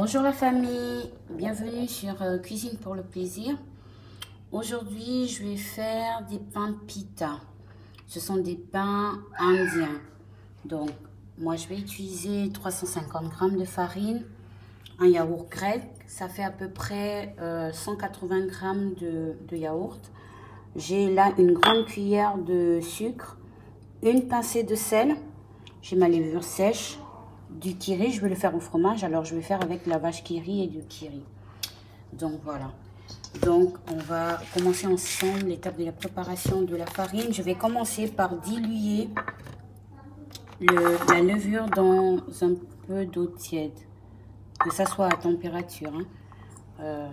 Bonjour la famille, bienvenue sur Cuisine pour le plaisir. Aujourd'hui, je vais faire des pains pita. Ce sont des pains indiens. Donc, moi, je vais utiliser 350 g de farine, un yaourt grec. Ça fait à peu près 180 g de yaourt. J'ai là une grande cuillère de sucre, une pincée de sel. J'ai ma levure sèche. Du kiri, je vais le faire au fromage, alors je vais faire avec la vache qui rit et du kiri. Donc voilà. Donc on va commencer ensemble l'étape de la préparation de la farine. Je vais commencer par diluer la levure dans un peu d'eau tiède, que ça soit à température, hein.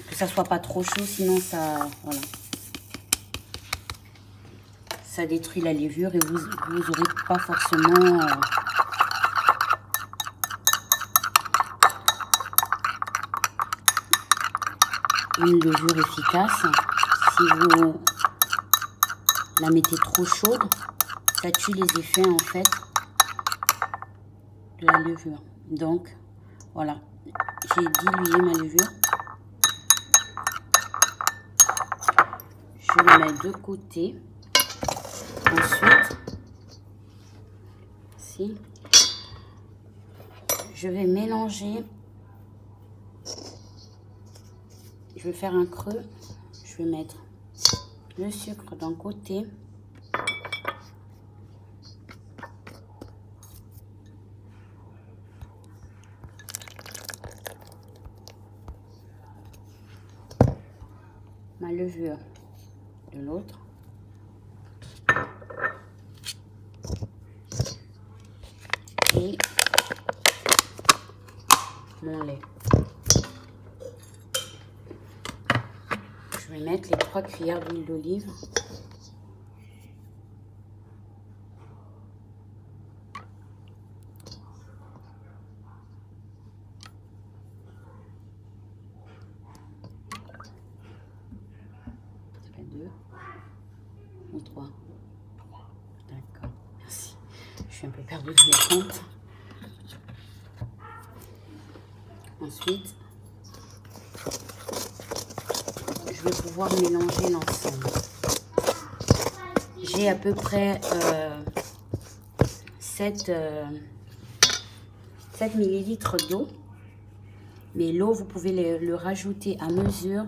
Que ça soit pas trop chaud, sinon ça, voilà, ça détruit la levure et vous n'aurez pas forcément une levure efficace. Si vous la mettez trop chaude, ça tue les effets en fait de la levure. Donc voilà, j'ai dilué ma levure. Je le mets de côté. Ensuite, si je vais mélanger, je vais faire un creux. Je vais mettre le sucre d'un côté, ma levure de l'autre, et mon lait. Je vais mettre les 3 cuillères d'huile d'olive. Ça fait 2 ou 3. D'accord, merci. Je suis un peu perdue de mes comptes. Ensuite, je vais pouvoir mélanger l'ensemble. J'ai à peu près 7 ml d'eau. Mais l'eau, vous pouvez le rajouter à mesure.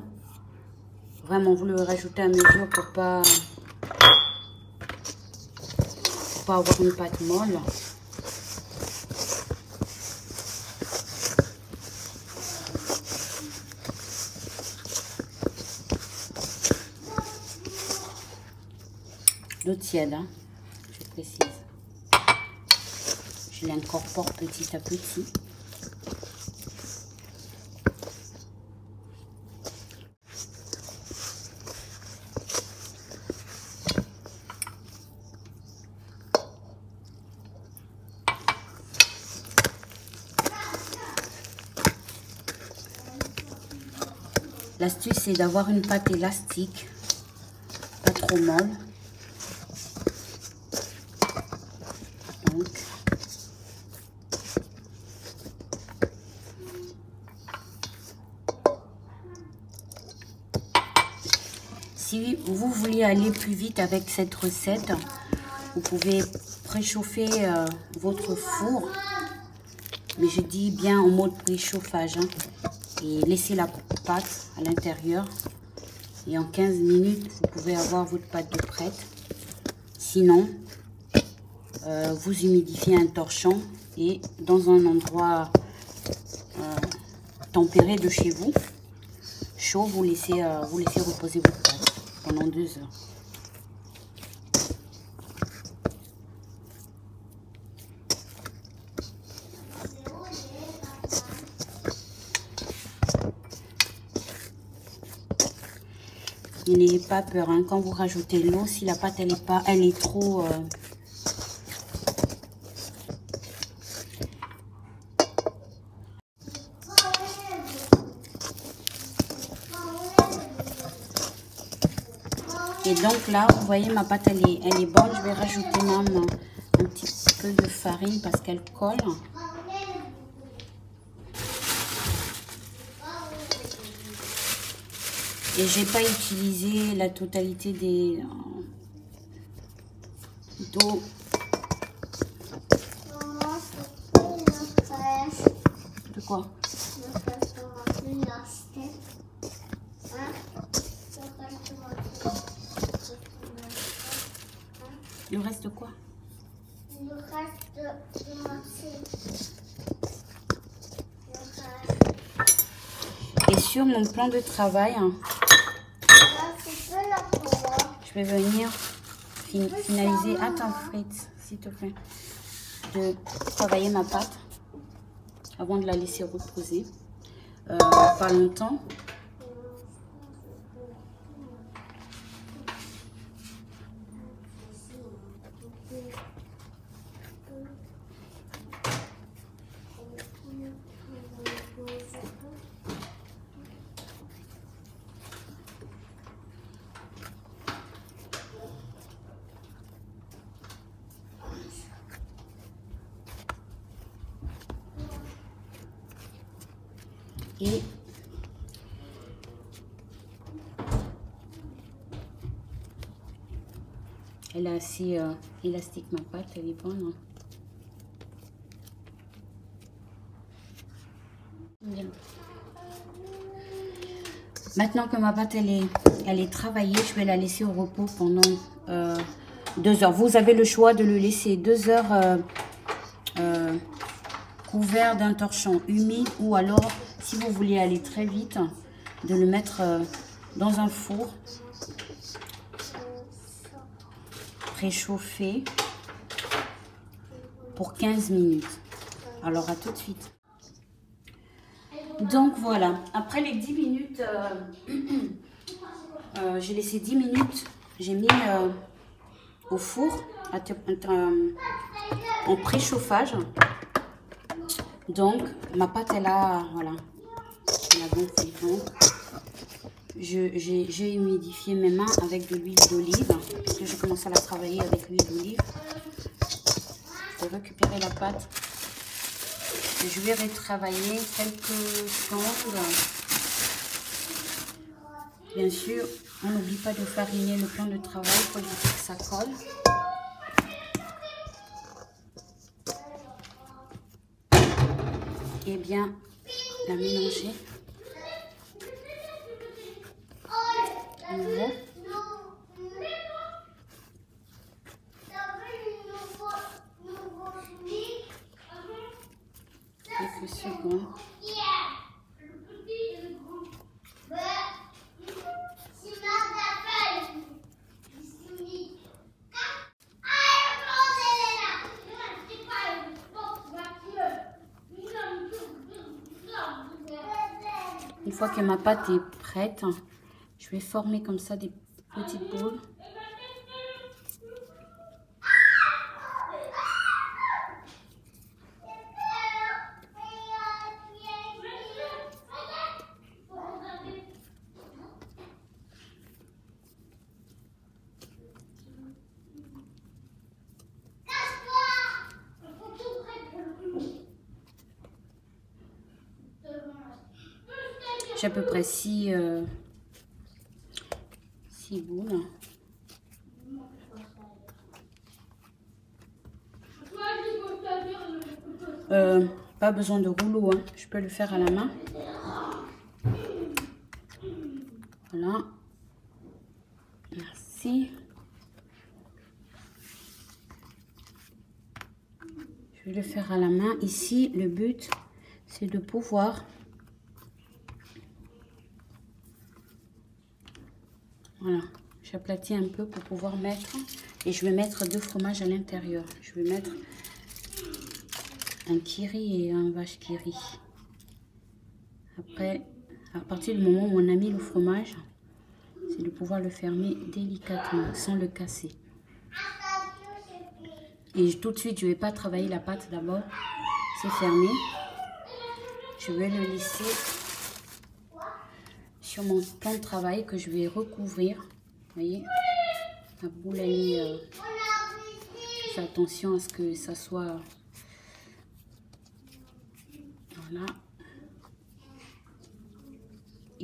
Vraiment, vous le rajoutez à mesure pour pas avoir une pâte molle. L'eau tiède, hein, je précise. Je l'incorpore petit à petit. L'astuce, c'est d'avoir une pâte élastique, pas trop molle. Donc, si vous voulez aller plus vite avec cette recette, vous pouvez préchauffer votre four. Mais je dis bien en mode préchauffage, hein, et laisser la pâte à l'intérieur. Et en 15 minutes, vous pouvez avoir votre pâte de prête. Sinon, vous humidifiez un torchon et dans un endroit tempéré de chez vous, chaud, vous laissez reposer votre pâte pendant 2 heures. Et n'ayez pas peur, hein, quand vous rajoutez l'eau, si la pâte elle est trop et donc là, vous voyez, ma pâte elle est bonne. Je vais rajouter même un petit peu de farine parce qu'elle colle. Et j'ai pas utilisé la totalité des d'eau. De quoi? Le reste de quoi? Le reste de Et sur mon plan de travail, je vais venir finaliser. Attends, Fritz, s'il te plaît, de travailler ma pâte avant de la laisser reposer pas longtemps. Et elle est assez élastique, ma pâte, elle est bonne. Hein. Bien. Maintenant que ma pâte elle est travaillée, je vais la laisser au repos pendant 2 heures. Vous avez le choix de le laisser 2 heures couvert d'un torchon humide, ou alors, si vous voulez aller très vite, de le mettre dans un four préchauffé pour 15 minutes. Alors, à tout de suite. Donc, voilà. Après les 10 minutes, j'ai laissé 10 minutes. J'ai mis au four en préchauffage. Donc, ma pâte, elle a, voilà, elle a gonflé. Donc, j'ai humidifié mes mains avec de l'huile d'olive, parce que j'ai commencé à la travailler avec l'huile d'olive. Je vais récupérer la pâte. Je vais retravailler quelques secondes. Bien sûr, on n'oublie pas de fariner le plan de travail pour éviter que ça colle. Et bien la mélanger. À nouveau. Quelques secondes. Une fois que ma pâte est prête, je vais former comme ça des petites boules. J'ai à peu près 6 boules. Pas besoin de rouleau, hein. Je peux le faire à la main. Voilà. Merci. Je vais le faire à la main. Ici, le but, c'est de pouvoir... Voilà. J'aplatis un peu pour pouvoir mettre. Et je vais mettre 2 fromages à l'intérieur. Je vais mettre un Kiri et un vache qui rit. Après, à partir du moment où on a mis le fromage, c'est de pouvoir le fermer délicatement, sans le casser. Et tout de suite, je ne vais pas travailler la pâte d'abord. C'est fermé. Je vais le laisser sur mon plan de travail que je vais recouvrir. Vous voyez, la boule, elle est... fais attention à ce que ça soit... Voilà.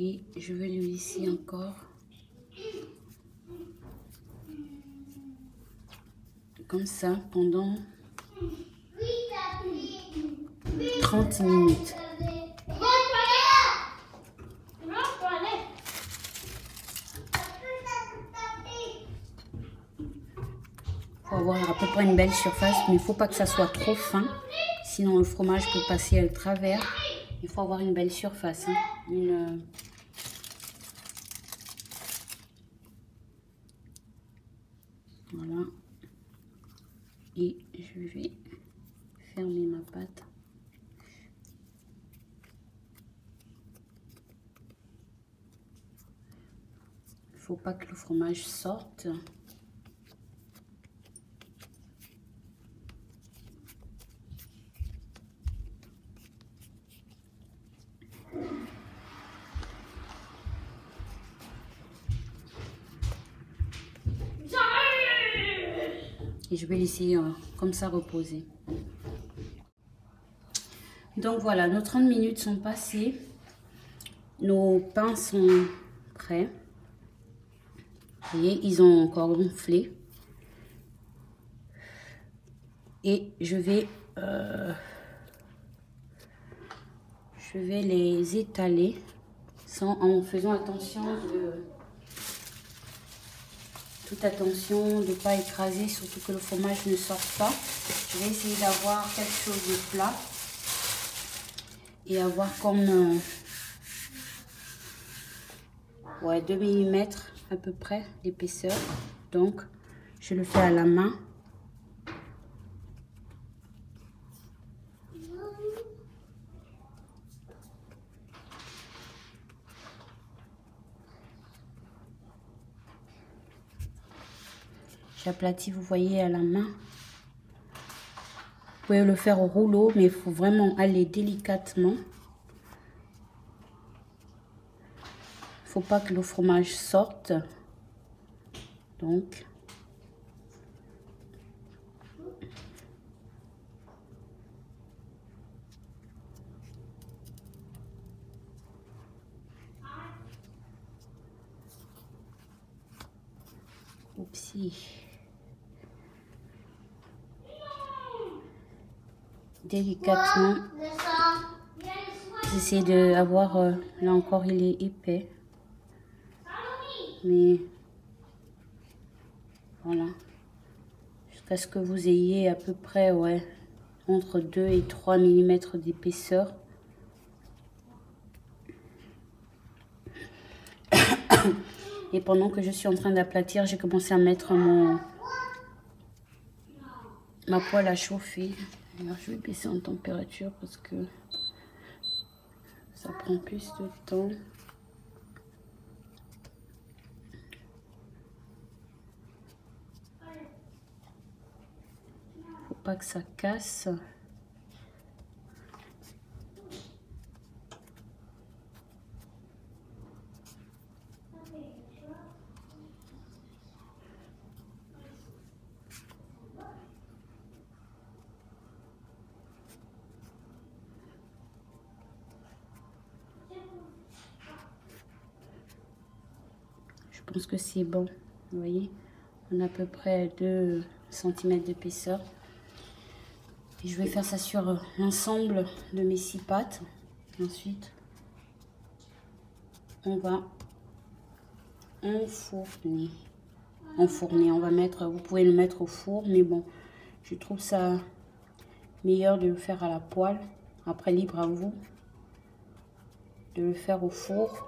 Et je vais le laisser encore comme ça pendant 30 minutes. Pour avoir à peu près une belle surface, mais il ne faut pas que ça soit trop fin, sinon le fromage peut passer à travers. Il faut avoir une belle surface, hein. Voilà. Et je vais fermer ma pâte. Il ne faut pas que le fromage sorte. Et je vais laisser comme ça reposer. Donc voilà, nos 30 minutes sont passées. Nos pains sont prêts. Vous voyez, ils ont encore gonflé. Et je vais les étaler en faisant attention toute attention de ne pas écraser, surtout que le fromage ne sorte pas. Je vais essayer d'avoir quelque chose de plat et avoir comme 2 mm à peu près d'épaisseur. Donc je le fais à la main. J'aplatis, vous voyez, à la main. Vous pouvez le faire au rouleau, mais il faut vraiment aller délicatement. Il ne faut pas que le fromage sorte. Donc, oupsie. Délicatement, j'essaie de avoir, là encore il est épais, mais voilà, jusqu'à ce que vous ayez à peu près entre 2 et 3 mm d'épaisseur. Et pendant que je suis en train d'aplatir, j'ai commencé à mettre ma poêle à chauffer. Alors je vais baisser en température parce que ça prend plus de temps. Faut pas que ça casse. Je pense que c'est bon. Vous voyez, on a à peu près 2 cm d'épaisseur. Et je vais faire ça sur l'ensemble de mes 6 pâtes. Ensuite, on va enfourner. On va mettre, vous pouvez le mettre au four, mais bon, je trouve ça meilleur de le faire à la poêle. Après, libre à vous de le faire au four.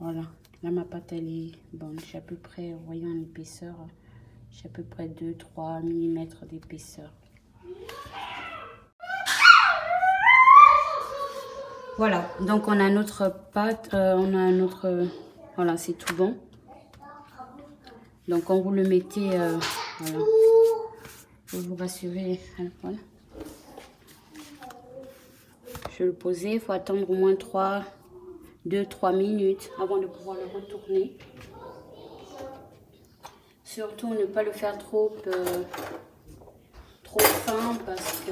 Voilà, là ma pâte elle est bonne. J'ai à peu près, voyons l'épaisseur, j'ai à peu près 2-3 mm d'épaisseur. Voilà, donc on a notre pâte, on a notre, voilà, c'est tout bon. Donc quand vous le mettez, voilà, pour vous rassurer, voilà. Je vais le poser, il faut attendre au moins 2-3 minutes avant de pouvoir le retourner. Surtout ne pas le faire trop fin parce que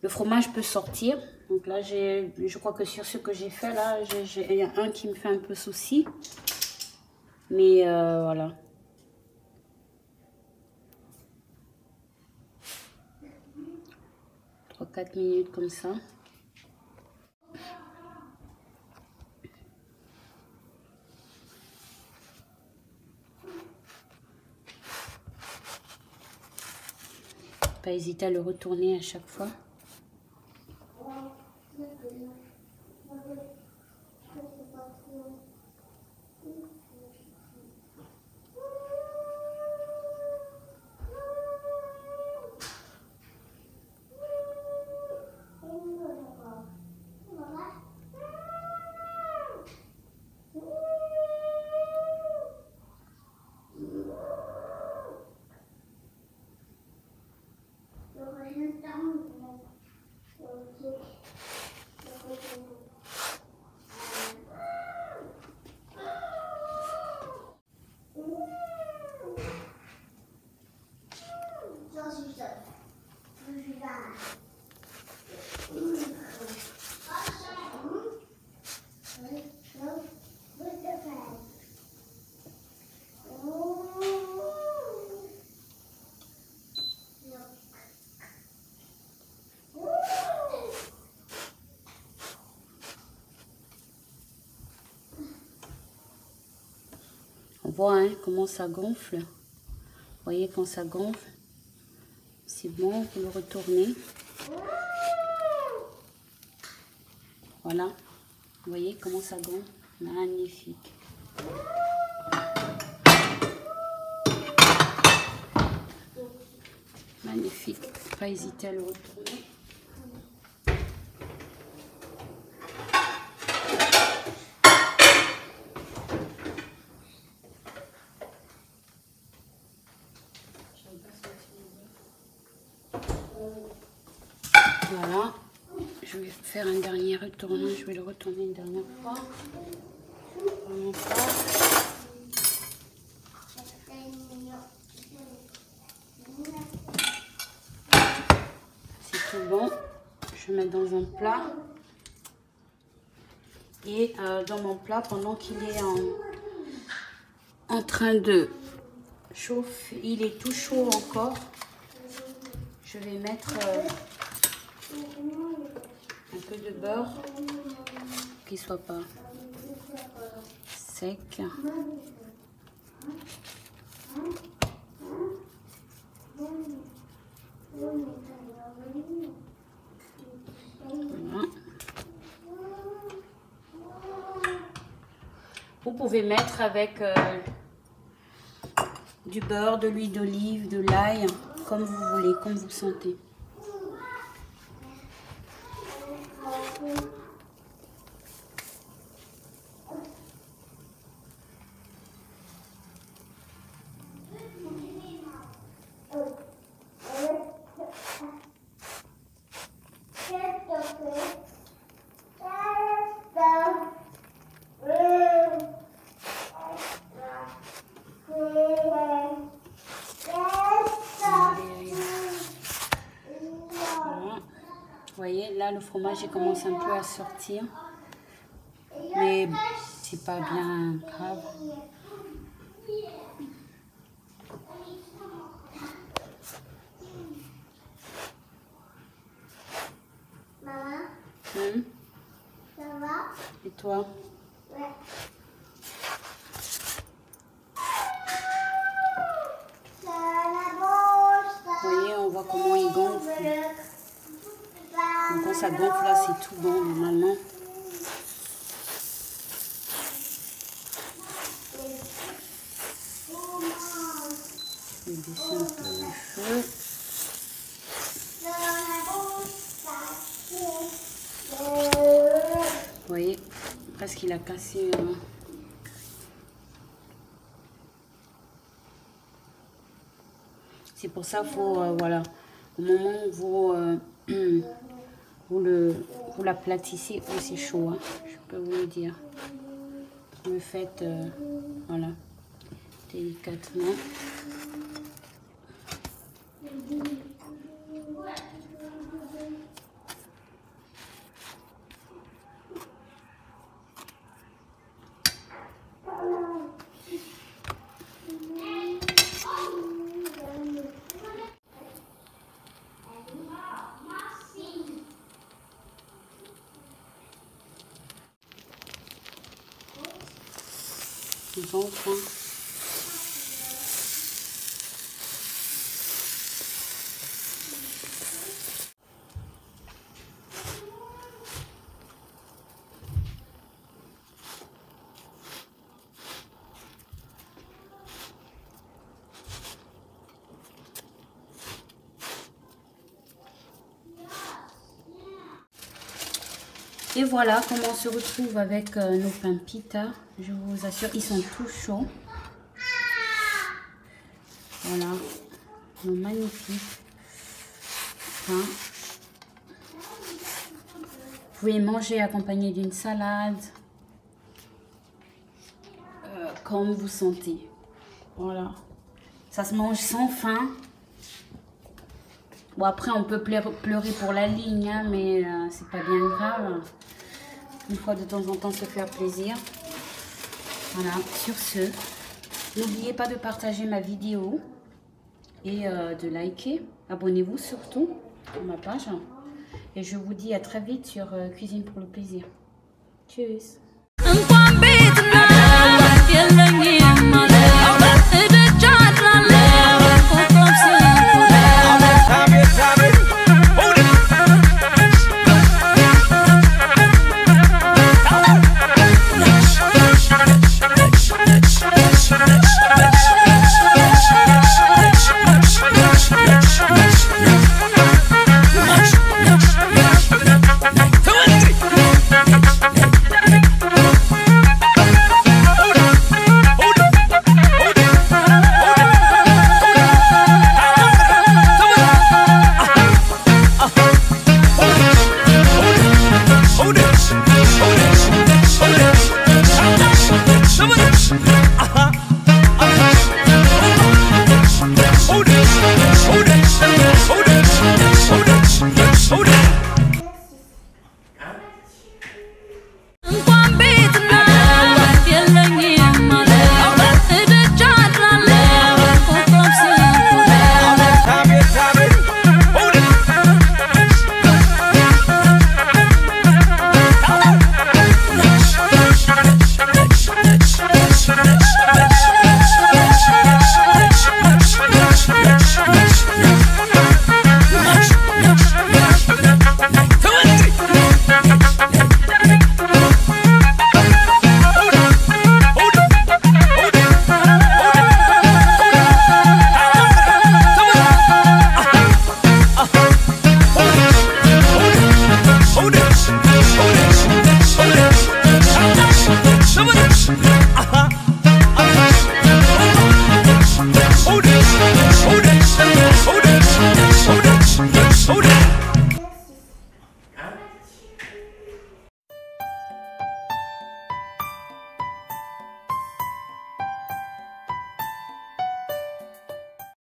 le fromage peut sortir. Donc là, je crois que sur ce que j'ai fait là, il y a un qui me fait un peu souci. Mais voilà. « 3-4 minutes comme ça. Pas hésiter à le retourner à chaque fois. On voit hein, comment ça gonfle. Vous voyez quand ça gonfle, c'est bon, vous le retournez. Voilà, vous voyez comment ça gonfle, magnifique. Magnifique, pas hésiter à le retourner. Voilà, je vais faire un dernier retournage, je vais le retourner une dernière fois. C'est tout bon, je vais mettre dans un plat. Et dans mon plat, pendant qu'il est en train de chauffer, il est tout chaud encore, je vais mettre un peu de beurre, qu'il ne soit pas sec. Voilà. Vous pouvez mettre avec du beurre, de l'huile d'olive, de l'ail, comme vous voulez, comme vous sentez. Vous voyez, là le fromage il commence un peu à sortir, mais c'est pas bien grave. Maman, ça va? Et toi? Ouais. Vous voyez, on voit comment il gonfle. Donc quand ça gonfle là, c'est tout bon normalement. Je vais baisser un peu le feu. Vous voyez, presque il a cassé. C'est pour ça qu'il faut, voilà, au moment où vous l'aplatissez, oh, c'est chaud, hein, je peux vous le dire. le faites voilà, délicatement. Bon point. Et voilà comment on se retrouve avec nos pains pita. Je vous assure, ils sont tout chauds. Voilà, nos magnifiques pains. Vous pouvez manger accompagné d'une salade, comme vous sentez. Voilà, ça se mange sans faim. Bon, après on peut pleurer pour la ligne, hein, mais c'est pas bien grave. Une fois de temps en temps se faire plaisir. Voilà, sur ce, n'oubliez pas de partager ma vidéo et de liker. Abonnez-vous surtout à ma page. Et je vous dis à très vite sur Cuisine pour le plaisir. Tchuss!